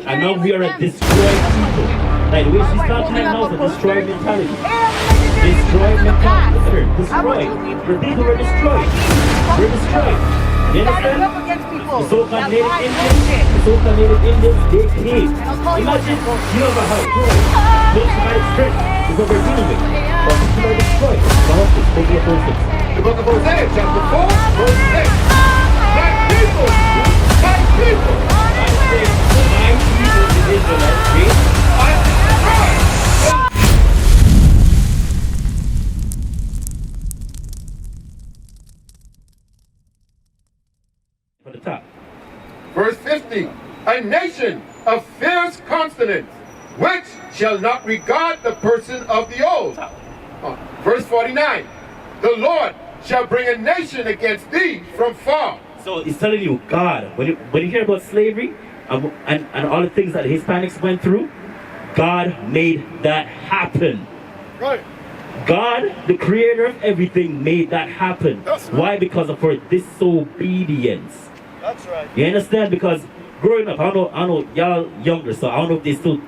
And now we are a destroyed people. Like the way she's talking right now is a destroyed mentality. Destroyed mentality. Destroyed. The people were destroyed. We're destroyed. You understand? The so-called native Indians, they came. Imagine you have a house. Those traumatic stress is what we're dealing with. But people are destroyed. The book of Hosea, chapter 4, verse 6. My people, my people. My people, the Israelites, read. From the top. Verse 50. A nation of fierce consonants, which shall not regard the person of the old. Verse 49. The Lord shall bring a nation against thee from far. So it's telling you, God, when you hear about slavery and all the things that the Hispanics went through, God made that happen. Right. God, the creator of everything, made that happen. That's right. Why? Because of our disobedience. That's right. You understand? Because growing up, I know y'all younger, so I don't know if they still,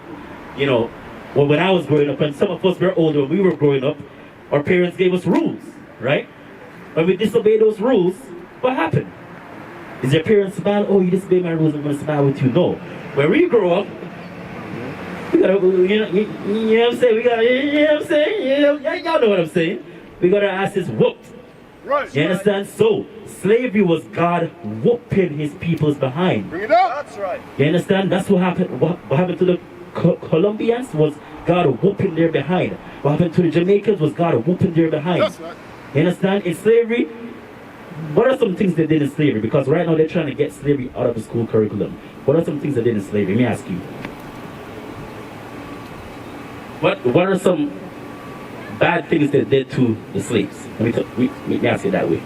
you know, well, when I was growing up, and some of us were older, when we were growing up, our parents gave us rules, right? When we disobey those rules, what happened? Is your parents smile? Oh, you disobey my rules, I'm going to smile with you. No. When we grow up, we gotta, you know what I'm saying? We gotta, you know what I'm saying? Y'all know what I'm saying. We got our asses whooped. Right. You understand? So, slavery was God whooping his peoples behind. Bring it up. That's right. You understand? That's what happened. What happened to the Colombians was God whooping their behind. What happened to the Jamaicans was God whooping their behind. That's right. You understand? In slavery, what are some things they did in slavery? Because right now they're trying to get slavery out of the school curriculum. What are some things they did in slavery? Let me ask you. What are some bad things they did to the slaves? Let me ask you that way.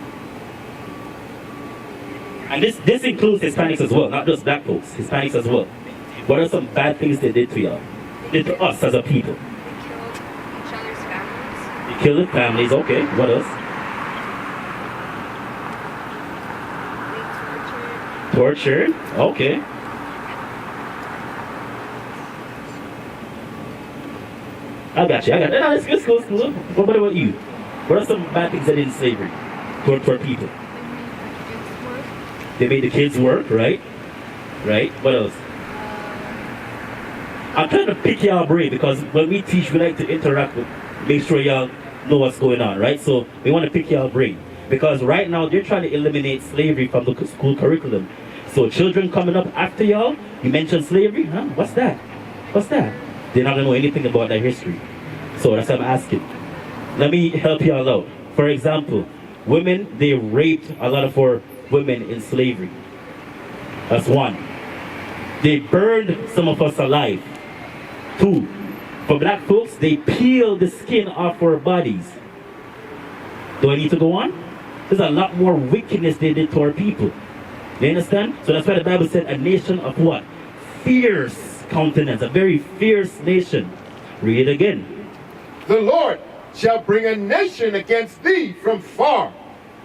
And this includes Hispanics as well, not just black folks, Hispanics as well. What are some bad things they did to y'all? Did to us as a people? Each other's families. They killed their families, okay. What else? They tortured. Tortured, okay. I got you. No, it's cool. What about you? What are some bad things they did in slavery toward people? They made the kids work, right? Right? What else? I'm trying to pick y'all brain because when we teach, we like to interact with, make sure y'all know what's going on, right? So we want to pick y'all brain because right now they're trying to eliminate slavery from the school curriculum. So children coming up after y'all, you mentioned slavery, huh? What's that? What's that? They're not gonna know anything about that history. So that's what I'm asking. Let me help y'all out. For example, women, they raped a lot of our women in slavery. That's one. They burned some of us alive. Two, for black folks, they peeled the skin off our bodies. Do I need to go on? There's a lot more wickedness they did to our people. You understand? So that's why the Bible said a nation of what? Fierce countenance, a very fierce nation. Read it again. The Lord shall bring a nation against thee from far,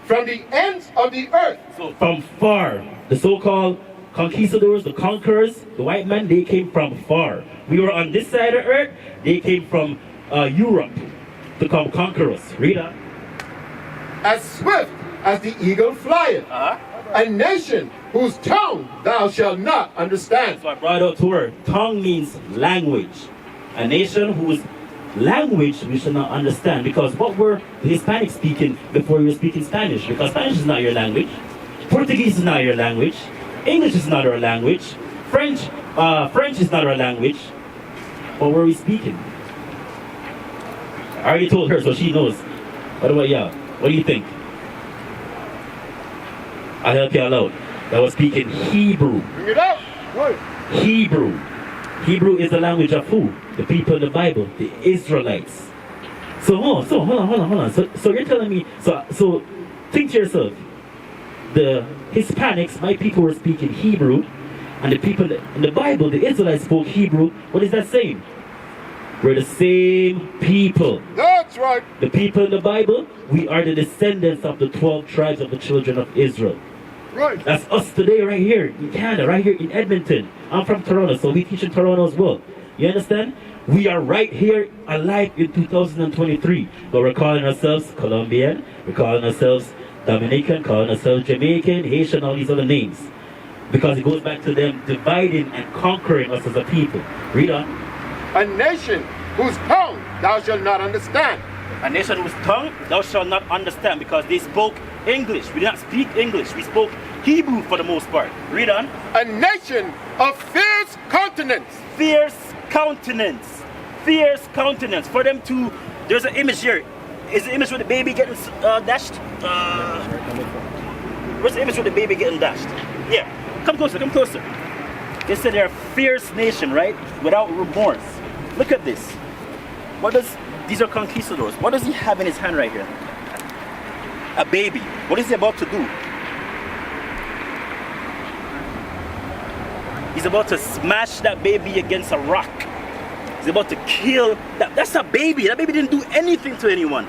from the ends of the earth. So from far, the so-called conquistadors, the conquerors, the white men, they came from far. We were on this side of earth, they came from Europe to come conquer us. Read that. As swift as the eagle flieth, a nation whose tongue thou shalt not understand. So I brought out to her. Tongue means language. A nation whose language we should not understand. Because what were the Hispanics speaking before you were speaking Spanish? Because Spanish is not your language. Portuguese is not your language. English is not our language. French is not our language. What were we speaking? I already told her, so she knows. What about y'all? What do you think? I'll help y'all out. I was speaking Hebrew. Bring it up. Right. Hebrew. Hebrew is the language of who? The people in the Bible, the Israelites. So hold on. So you're telling me, so think to yourself, the Hispanics, my people were speaking Hebrew, and the people in the Bible, the Israelites spoke Hebrew. What is that saying? We're the same people. That's right. The people in the Bible, we are the descendants of the 12 tribes of the children of Israel. Right. That's us today right here in Canada, right here in Edmonton. I'm from Toronto, so we teach in Toronto as well. You understand? We are right here alive in 2023. But we're calling ourselves Colombian, we're calling ourselves Dominican, calling ourselves Jamaican, Haitian, all these other names. Because it goes back to them dividing and conquering us as a people. Read on. A nation whose tongue thou shalt not understand. A nation whose tongue thou shalt not understand, because they spoke English. We did not speak English. We spoke Hebrew for the most part. Read on. A nation of fierce countenance. Fierce countenance. Fierce countenance. For them to, there's an image here. Is the image with the baby getting dashed? Where's the image with the baby getting dashed? Yeah. Come closer, come closer. They said they're a fierce nation, right? Without remorse. Look at this. What does, these are conquistadors. What does he have in his hand right here? A baby. What is he about to do? He's about to smash that baby against a rock. He's about to kill that. That's a baby. That baby didn't do anything to anyone.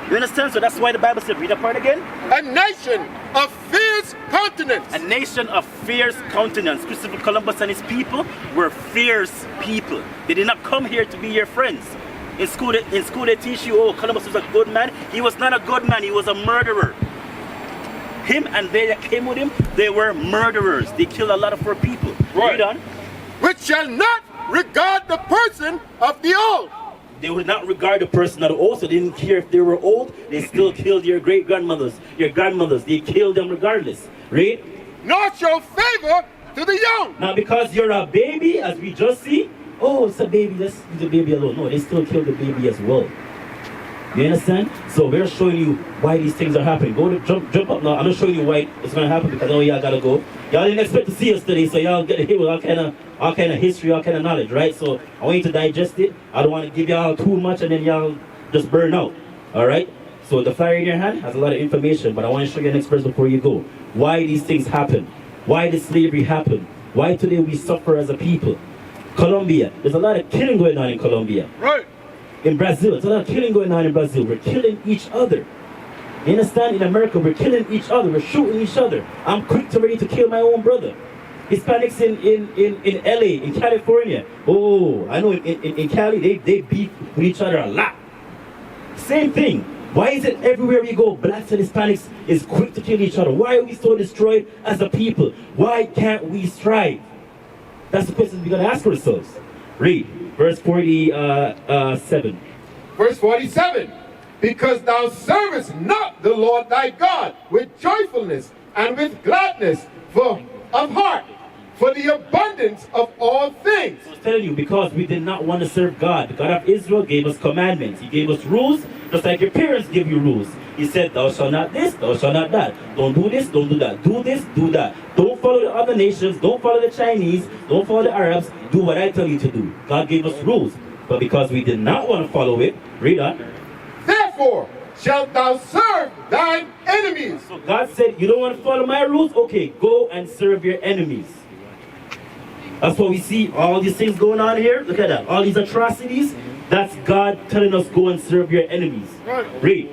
You understand? So that's why the Bible said, read that part again. A nation of fierce countenance. A nation of fierce countenance. Christopher Columbus and his people were fierce people. They did not come here to be your friends. In school they teach you, oh, Columbus was a good man. He was not a good man. He was a murderer. Him and they that came with him, they were murderers. They killed a lot of our people. Right. Read on. Which shall not regard the person of the old. They would not regard the person of the old, so they didn't care if they were old. They still killed your great-grandmothers, your grandmothers. They killed them regardless. Read. Nor show favor to the young. Now because you're a baby, as we just see, oh, it's a baby, let's leave the baby alone. No, they still kill the baby as well. You understand? So we're showing you why these things are happening. Go to jump up now. I'm not showing you why it's gonna happen, because oh, y'all gotta go. Y'all didn't expect to see us today, so y'all get hit with all kind of history, all kind of knowledge, right? So I want you to digest it. I don't want to give y'all too much and then y'all just burn out. Alright? So the flyer in your hand has a lot of information, but I want to show you the next verse before you go. Why these things happen. Why the slavery happened. Why today we suffer as a people. Colombia. There's a lot of killing going on in Colombia. Right. In Brazil, there's a lot of killing going on in Brazil. We're killing each other. You understand? In America, we're killing each other. We're shooting each other. I'm quick to ready to kill my own brother. Hispanics in LA, in California. Oh, I know in Cali, they beef with each other a lot. Same thing. Why is it everywhere we go, blacks and Hispanics is quick to kill each other? Why are we so destroyed as a people? Why can't we strive? That's the question we got to ask ourselves. Read, verse 47. Verse 47. Because thou servest not the Lord thy God with joyfulness and with gladness of heart, for the abundance of all things. So I was telling you, because we did not want to serve God. The God of Israel gave us commandments. He gave us rules, just like your parents give you rules. He said, thou shalt not this, thou shalt not that. Don't do this, don't do that. Do this, do that. Don't follow the other nations. Don't follow the Chinese. Don't follow the Arabs. Do what I tell you to do. God gave us rules. But because we did not want to follow it, read on. Therefore shalt thou serve thine enemies. So God said, you don't want to follow my rules? Okay, go and serve your enemies. That's what we see, all these things going on here. Look at that. All these atrocities. That's God telling us, go and serve your enemies. Right. Read.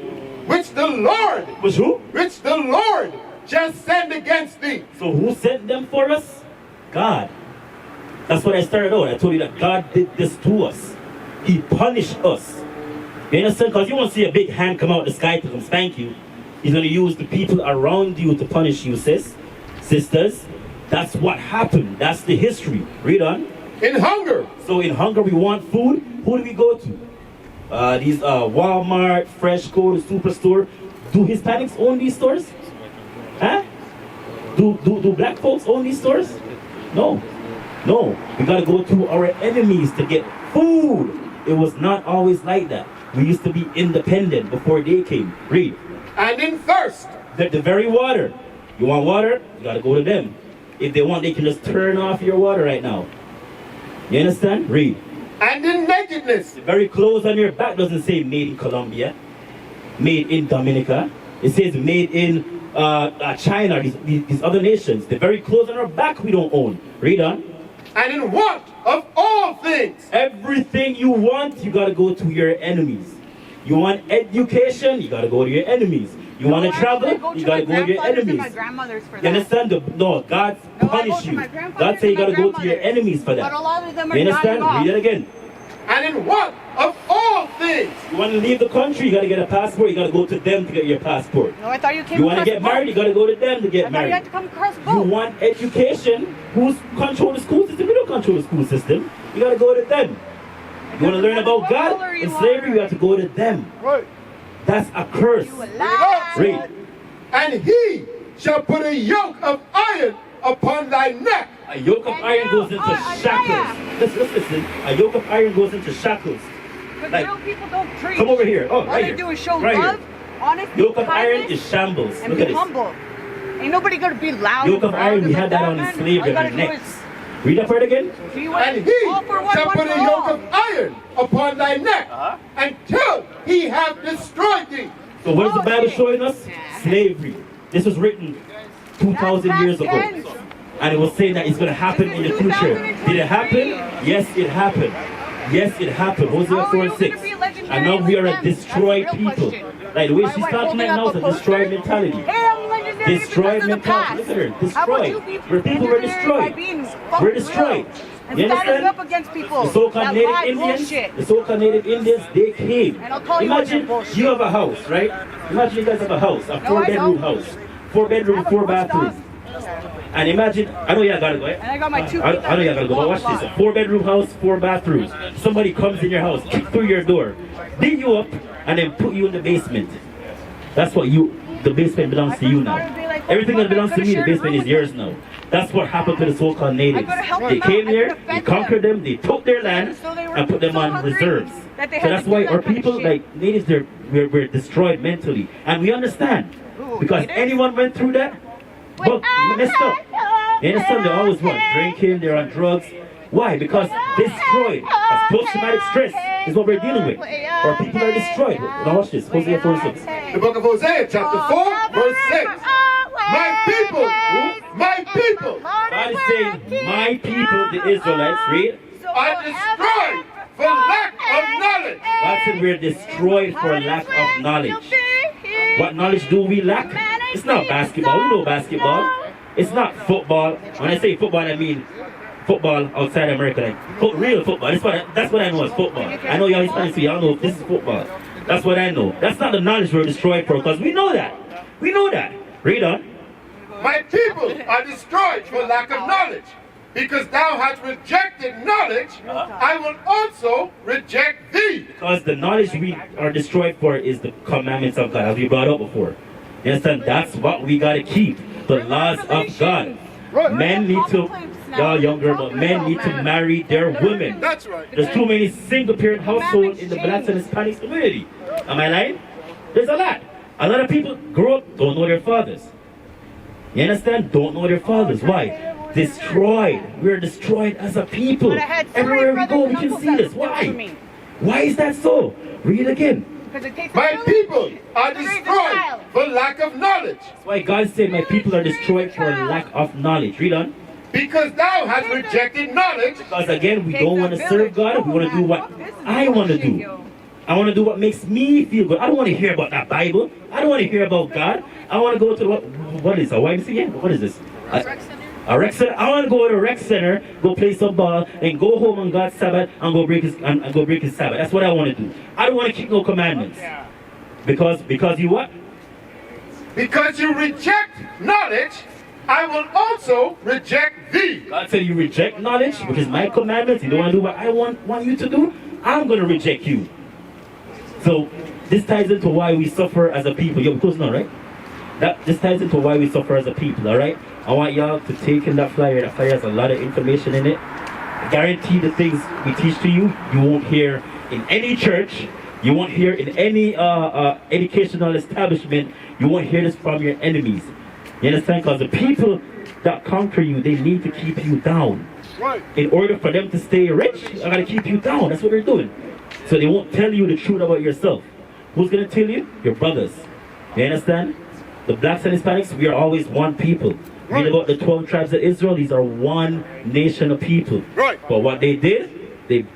Which the Lord. Which who? Which the Lord shall send against thee. So who sent them for us? God. That's what I started out. I told you that God did this to us. He punished us. You understand? Because you won't see a big hand come out of the sky to come spank you. He's going to use the people around you to punish you, sisters. That's what happened. That's the history. Read on. In hunger. So in hunger we want food. Who do we go to? These Walmart, Freshco, the Superstore. Do Hispanics own these stores? Huh? Do black folks own these stores? No. No. We got to go to our enemies to get food. It was not always like that. We used to be independent before they came. Read. And in thirst. The very water. You want water? You got to go to them. If they want, they can just turn off your water right now. You understand? Read. And in nakedness. The very clothes on your back doesn't say made in Colombia, made in Dominica. It says made in China, these other nations. The very clothes on our back we don't own. Read on. And in want of all things. Everything you want, you got to go to your enemies. You want education, you got to go to your enemies. You want to No, travel? actually, I go You to got to my go with your grandfathers and enemies. my grandmothers for You that. understand? No, God No, I punish go to you. my grandfathers God say you and got to my go to your grandmothers. enemies for that. But a lot of them are You understand? dying off. Read it again. And in what of all things? You want to leave the country, you got to get a passport. You got to go to them to get your passport. No, I thought you came You want to across get both. married, you got to go to them to I get thought you had married. to come across You both. want education? Who's control the school system? We don't control the school system. You got to go to them. You want to learn about God and slavery? You have to go to them. Right. That's a curse. You a lie. Read. And he shall put a yoke of iron upon thy neck. A yoke of And iron you goes into are a shackles. liar. Listen. A yoke of iron goes into shackles. Because Like, real people don't preach. come over here. Oh, All right they here. do is show Right love, here. honesty, Yoke of iron kindness, is shambles. and Look be at this. humble. Ain't nobody gonna be loud. Yoke of and iron, we proud had that about on man. slavery All you on our gotta do necks. is Read that part again. be And he all for one, shall one put for a yoke all. of iron upon thy neck until he have destroyed thee. So what is the Bible showing us? Yeah. Slavery. This was written 2,000 That's years ago. past tense. And it was saying that it's going to happen in the future. Did it happen? Yes, it happened. Yes, it happened. Hosea How are 4 you and 6. gonna be legendary And now we are like a them? That's destroyed the real people. question. Like the way My she's wife talking holding right now up is a a destroyed poster. mentality. Hey, I'm legendary Destroyed because of the mentality. past. Look at her. How about you Destroyed. be We're people were legendary by destroyed. being We're fucking destroyed. real and You standing understand? up against people The so-called that native lie Indians, bullshit. the so-called native Indians, they came. And I'll call you on Imagine your bullshit. you have a house, right? Imagine you guys have a house, a No, I 4-bedroom don't. house. 4-bedroom, Have a 4 bus stop. bathrooms. And imagine, I know y'all gotta go, eh? And I got my two I feet know y'all gotta go, but watch this. A 4-bedroom house, 4 bathrooms. Somebody comes in your house, kick through your door, dig you up, and then put you in the basement. That's what the basement belongs to you now. Everything that belongs to me, the basement is yours now. That's what happened to the so-called natives. gotta help They them came out. I here, gotta they fend conquered them. them, they took their land, So they were and put them so on hungry reserves. that they So had that's to why do our that kind of people, shit. like natives, we're destroyed mentally. And we understand. Ooh, Because natives? anyone went through that, but messed up. You understand? They always want drinking, they're on drugs. Why? Because destroyed. As post-traumatic stress is what we're dealing with. Our people are destroyed. Now watch this. Hosea 4 and 6. The book of Hosea, chapter 4, verse 6. My people, my people God is saying, my people, the Israelites, read. are destroyed for lack of knowledge. God said we're destroyed for lack of knowledge. What knowledge do we lack? It's not basketball. We know basketball. It's not football. When I say football, I mean football outside America, like real football. That's what I know as football. I know y'all Hispanics, so y'all know this is football. That's what I know. That's not the knowledge we're destroyed for, because we know that. We know that. Read on. My people are destroyed for lack of knowledge. Because thou hast rejected knowledge, I will also reject thee. Because the knowledge we are destroyed for is the commandments of God, as we brought up before. You understand? That's what we got to keep. The laws of God. Men need to, y'all younger, but men need to marry their women. That's right. There's too many single parent households in the blacks and Hispanic community. Am I lying? There's a lot. A lot of people grow up, don't know their fathers. You understand? Don't know their fathers. Why? Destroyed. We're destroyed as a people. But I had so many Everywhere we brothers go, and we can uncles see that this. stood up for Why? me. Why is that so? Read again. Because it takes My a village people are to raise a destroyed child. for lack of knowledge. That's why God said, my people are destroyed for lack of knowledge. Read on. Because thou hast rejected knowledge, Because again, we don't want to serve God. We want to do what I want to do. I want to do what makes me feel good. I don't want to hear about that Bible. I don't want to hear about God. I want to go to what is a YMCA? What is this? A rec center. I want to go to a rec center, go play some ball, and go home on God's Sabbath and go break his Sabbath. That's what I want to do. I don't want to keep no commandments. Because you what? because you reject knowledge, I will also reject thee. God said you reject knowledge, which is my commandments. You don't want to do what I want you to do. I'm going to reject you. So this ties into why we suffer as a people. You're close now, right? This ties into why we suffer as a people, all right? I want y'all to take in that flyer. That flyer has a lot of information in it. I guarantee the things we teach to you, you won't hear in any church. You won't hear in any educational establishment. You won't hear this from your enemies. You understand? Because the people that conquer you, they need to keep you down. Right. In order for them to stay rich, I gotta keep you down. That's what they're doing. So they won't tell you the truth about yourself. Who's gonna tell you? Your brothers. You understand? The blacks and Hispanics, we are always one people. Read about the 12 tribes of Israel. These are one nation of people. Right. But what they did, they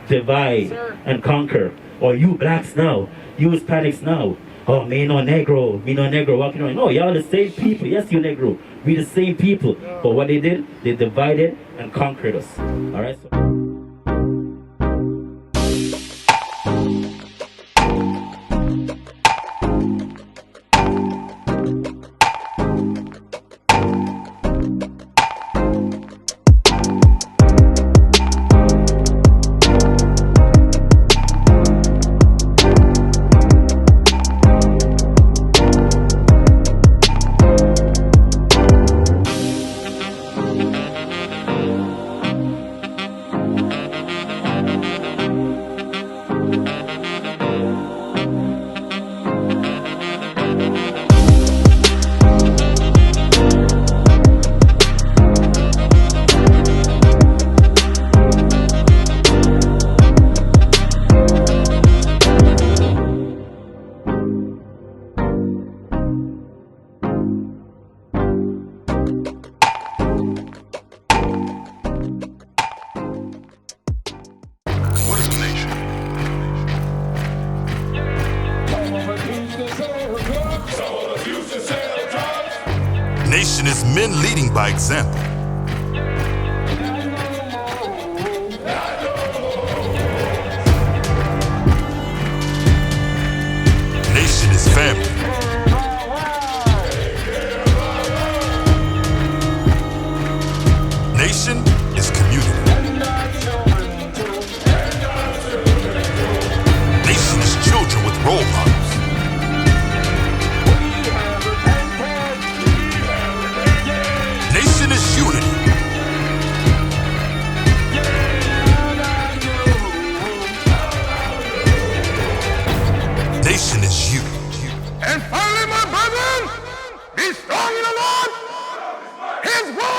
divide and conquer. Or you blacks now, you Hispanics now. oh, me no Negro walking around. No, y'all the same people. Yes, you Negro. We the same people. But what they did, they divided and conquered us. All right. So Nation is men leading by example. Nation is family. Nation is community. Nation is children with role models. Nation is unity. Nation is you. And finally, my brethren, be strong in the Lord. His word